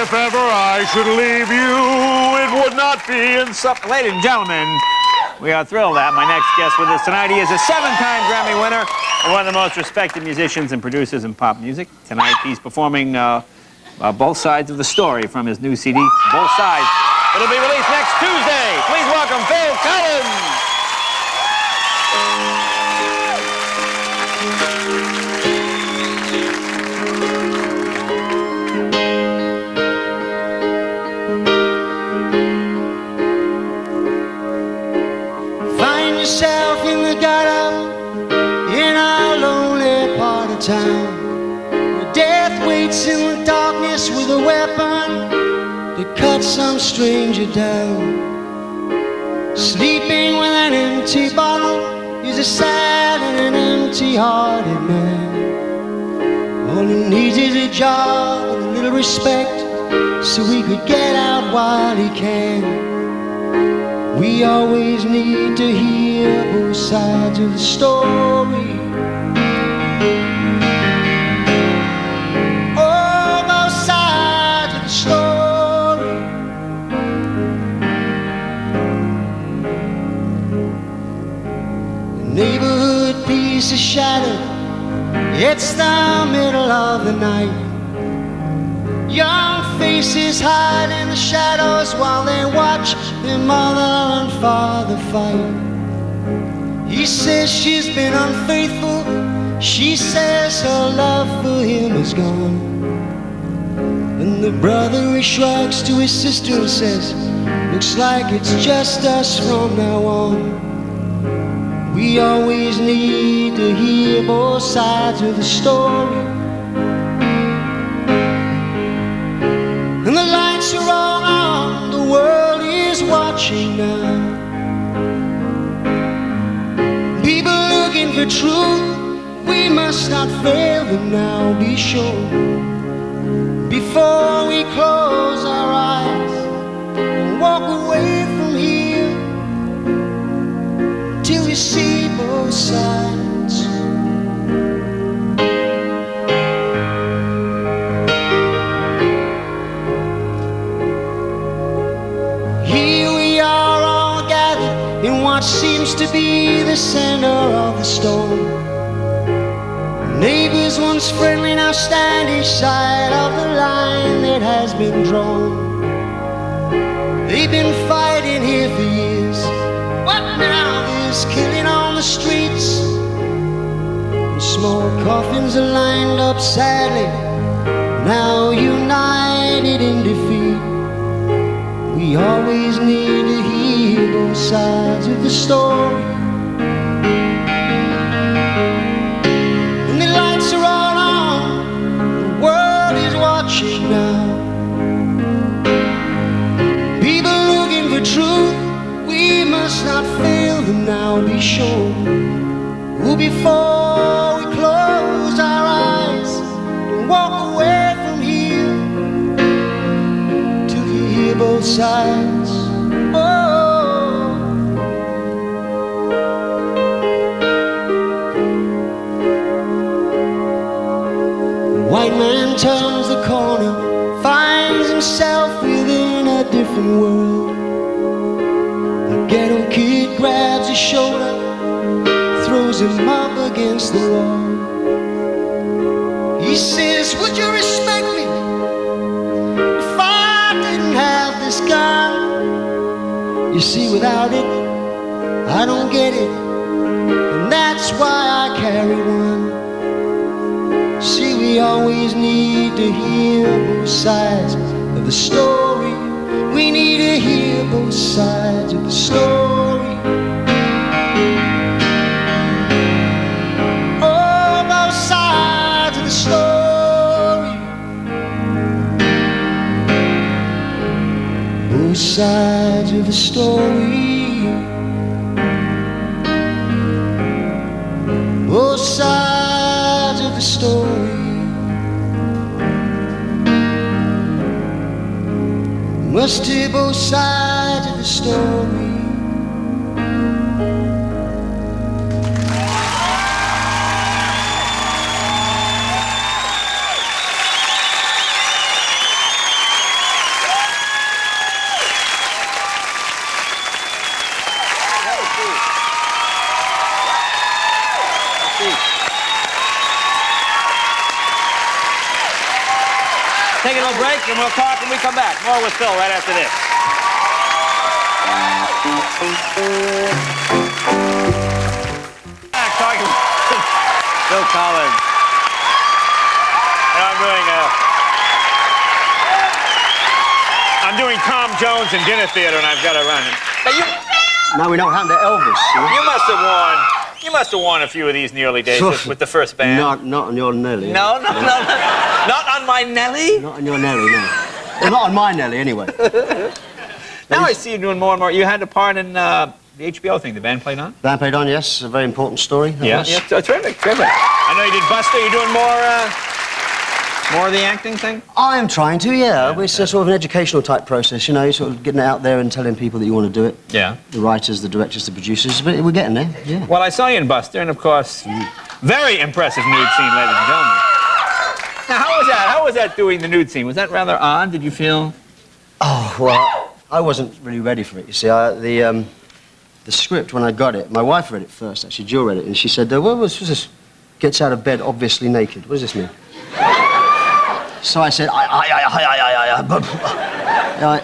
If ever I should leave you, it would not be in Ladies and gentlemen, we are thrilled to have my next guest with us tonight. He is a 7-time Grammy winner and one of the most respected musicians and producers in pop music. Tonight, he's performing Both Sides of the Story from his new CD, Both Sides. It'll be released next Tuesday. Please welcome Phil Collins. Yourself in the gutter in our lonely part of town, where death waits in the darkness with a weapon to cut some stranger down. Sleeping with an empty bottle is a sad and an empty-hearted man. All he needs is a job and a little respect so he could get out while he can. We always need to hear both sides of the story. Oh, both sides of the story. The neighborhood peace is shattered. It's the middle of the night. Young faces hide in the shadows while they watch their mother and father fight. He says she's been unfaithful. She says her love for him is gone. And the brother he shrugs to his sister and says, looks like it's just us from now on. We always need to hear both sides of the story. And the lights are all on, the world is watching now. People looking for truth, we must not fail them now, be sure. Before we close our eyes and walk away from here, till we see both sides. What seems to be the center of the storm. Neighbors once friendly now stand each side of the line that has been drawn. They've been fighting here for years, but now there's killing on the streets, and small coffins are lined up sadly, now united in defeat. We always need to hear both sides of the story. And the lights are all on, the world is watching now. People looking for truth, we must not fail them now, be sure. Well, before we close our eyes and walk away from here, till you hear both sides. White man turns the corner, finds himself within a different world. The ghetto kid grabs his shoulder, throws him up against the wall. He says, would you respect me if I didn't have this gun? You see, without it, I don't get it, and that's why I carry one. See, we always need to hear both sides of the story. We need to hear both sides of the story. Oh, both sides of the story. Both sides of the story. Both sides of the story. Must hear both sides of the story. take a little break, and we'll talk when we come back. More with Phil right after this. Talking with Phil Collins. And I'm doing Tom Jones in Dinner Theater, and I've got to run. Now we know what happened to Elvis. You must have worn a few of these in the early days with the first band. Not on your Nelly. No. Not on my Nelly? Not on your Nelly, no. Well, not on my Nelly, anyway. Now I see you doing more and more. You had a part in the HBO thing the band played on? Band played on, yes. A very important story. Yeah, terrific. I know you did Buster. You're doing more of the acting thing? I am trying to, yeah. It's sort of an educational type process, you know, you're sort of getting it out there and telling people that you want to do it. Yeah. The writers, the directors, the producers, but we're getting there, yeah. Well, I saw you in Buster, and of course, very impressive nude scene, ladies and gentlemen. Now, how was that? How was that doing the nude scene? Was that rather odd? Did you feel? Oh, well, I wasn't really ready for it, you see. The script, when I got it, my wife read it first, actually, Jill read it, and she said, what was this? Gets out of bed obviously naked. What does this mean? So I said,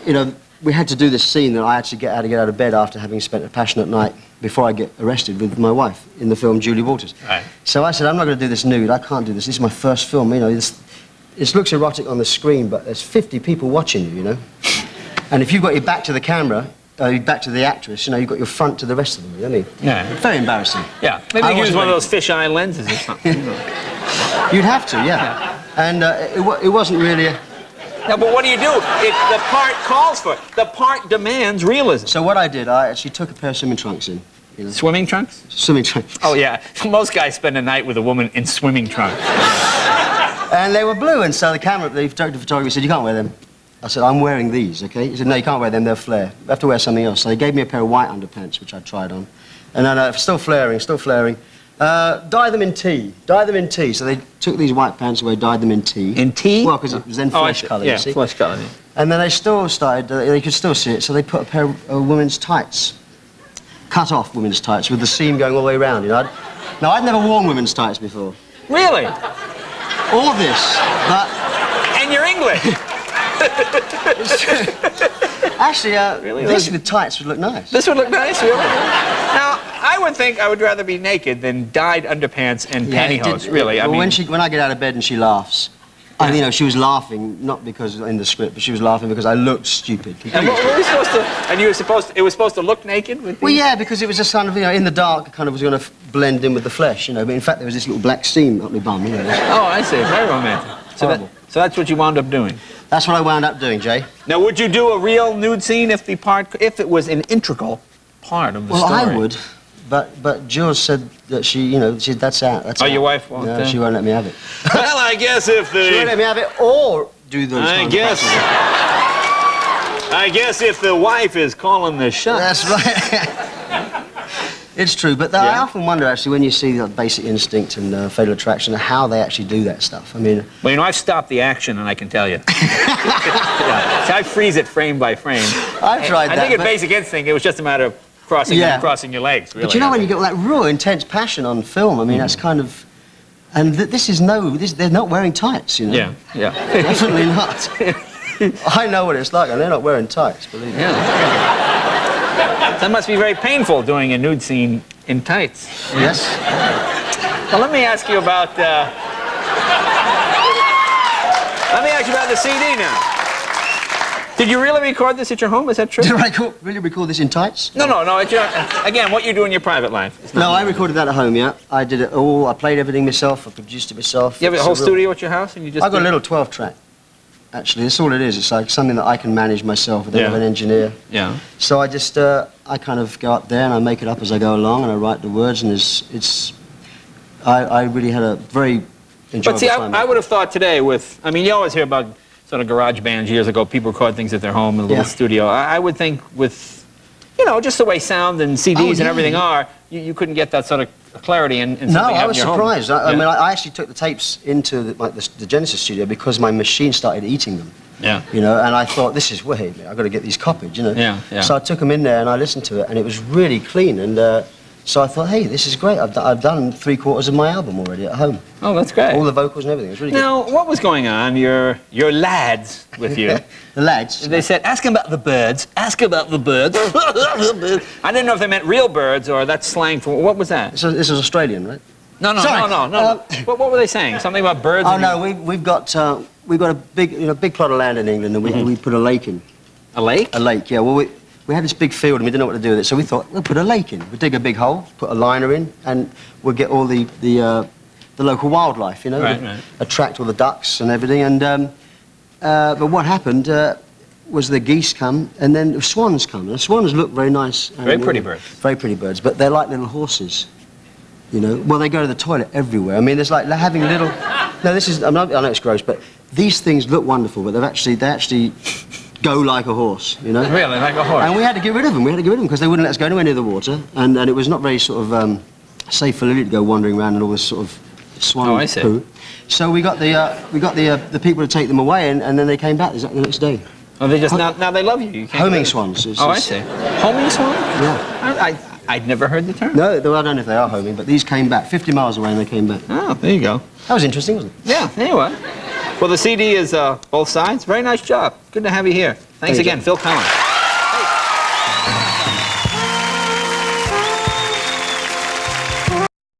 you know, we had to do this scene that I actually had to get out of bed after having spent a passionate night before I get arrested with my wife in the film Julie Walters. Right. So I said, I'm not going to do this nude. I can't do this. This is my first film. You know, this looks erotic on the screen, but there's 50 people watching you, you know. And if you've got your back to the camera, back to the actress, you know, you've got your front to the rest of them, you know what I mean? Yeah. Very embarrassing. Yeah. Maybe you use one of those fisheye lenses or something. You'd have to, yeah. And it wasn't really No, but what do? If the part calls for it. The part demands realism. So what I did, I actually took a pair of swimming trunks in. You know? Swimming trunks? Swimming trunks. Oh, yeah. Most guys spend a night with a woman in swimming trunks. And they were blue, and so the photographer said, you can't wear them. I said, I'm wearing these, okay? He said, no, you can't wear them, they'll flare. You have to wear something else. So they gave me a pair of white underpants, which I tried on. And then, still flaring. Dye them in tea. So they took these white pants away, dyed them in tea. In tea? Well, because it was then flesh colour, you see? Yeah, flesh colour. And then they still started, they could still see it, so they put a pair of women's tights. Cut off women's tights with the seam going all the way around, you know? Now, I'd never worn women's tights before. Really? All this, but... And you're English. Actually, really? This with tights would look nice. This would look nice, really? Now, I would think I would rather be naked than dyed underpants and pantyhose, really. Well, when I get out of bed and she laughs, I mean, you know, she was laughing, not because in the script, but she was laughing because I looked stupid. And what were we supposed to... And you were supposed to... It was supposed to look naked? With well, yeah, because it was just kind of, you know, in the dark, it kind of was going to blend in with the flesh, you know. But in fact, there was this little black seam up my bum, you know. Oh, I see. Very romantic. So that's what you wound up doing? That's what I wound up doing, Jay. Now, would you do a real nude scene if it was an integral part of the story? Well, I would, but Jules said that she, you know, that's out. That's out. Your wife won't? No, she won't let me have it. Well, I guess if the... She won't let me have it or do those I guess if the wife is calling the shots. That's right. It's true, but I often wonder, actually, when you see the Basic Instinct and Fatal Attraction, how they actually do that stuff. I mean... Well, you know, I've stopped the action, and I can tell you. Yeah. So I freeze it frame by frame. I've tried that. I think in Basic Instinct, it was just a matter of crossing your legs, really. But you know, when you get all that raw, intense passion on film, I mean, that's kind of... And they're not wearing tights, you know? Yeah. Definitely not. I know what it's like, and they're not wearing tights, believe me. Yeah. That must be very painful doing a nude scene in tights. Yes. Well, let me ask you about the CD now. Did you really record this at your home? Is that true? Did I really record this in tights? No. Again, what you do in your private life. No, I recorded that at home, yeah. I did it all. I played everything myself. I produced it myself. You have a whole studio at your house, and you just... I've got a little 12-track. Actually, that's all it is. It's like something that I can manage myself. I don't have an engineer. Yeah. So I just, I kind of go up there and I make it up as I go along and I write the words and I really had a very enjoyable time. But see, I would have thought today with, I mean, you always hear about sort of garage bands years ago, people record things at their home in a little studio. I would think with, you know, just the way sound and CDs and everything are, you couldn't get that sort of clarity in something No, I was in your surprised. Home. I mean, I actually took the tapes into the Genesis studio because my machine started eating them. Yeah. You know, and I thought, this is weird, I've got to get these copied, you know. Yeah. So I took them in there and I listened to it, and it was really clean, and So I thought, hey, this is great. I've done 3/4 of my album already at home. Oh, that's great. All the vocals and everything. It was really good. Now, what was going on? Your lads with you. The lads. They said, ask him about the birds. Ask about the birds. I didn't know if they meant real birds or that's slang for... What was that? This is Australian, right? No. Sorry. What were they saying? Something about birds? Oh and- no, we've got a big plot of land in England, and we put a lake in. A lake? A lake, yeah. Well, we had this big field, and we didn't know what to do with it, so we thought we'll put a lake in. We'll dig a big hole, put a liner in, and we'll get all the local wildlife, you know, Right. attract all the ducks and everything. And but what happened was the geese come, and then the swans come. And the swans look very nice. Very pretty birds. Very pretty birds, but they're like little horses. You know, well, they go to the toilet everywhere. I mean, it's like they're having little... No, this is... I know it's gross, but these things look wonderful, but they actually go like a horse, you know? Really, like a horse? And we had to get rid of them. We had to get rid of them because they wouldn't let us go anywhere near the water, and it was not very sort of safe for Lily to go wandering around and all this sort of swan Oh, I see. poo. So we got the people to take them away, and then they came back exactly the next day. Oh, they just... Now they love you. You can't Homing go- swans. Oh, I see. Homing swans? Yeah. I'd never heard the term. No, I don't know if they are homing, but these came back 50 miles away, and they came back. Oh, there you go. That was interesting, wasn't it? Yeah, anyway. Well, the CD is both sides. Very nice job. Good to have you here. Thanks Thank you. again, Phil Collins.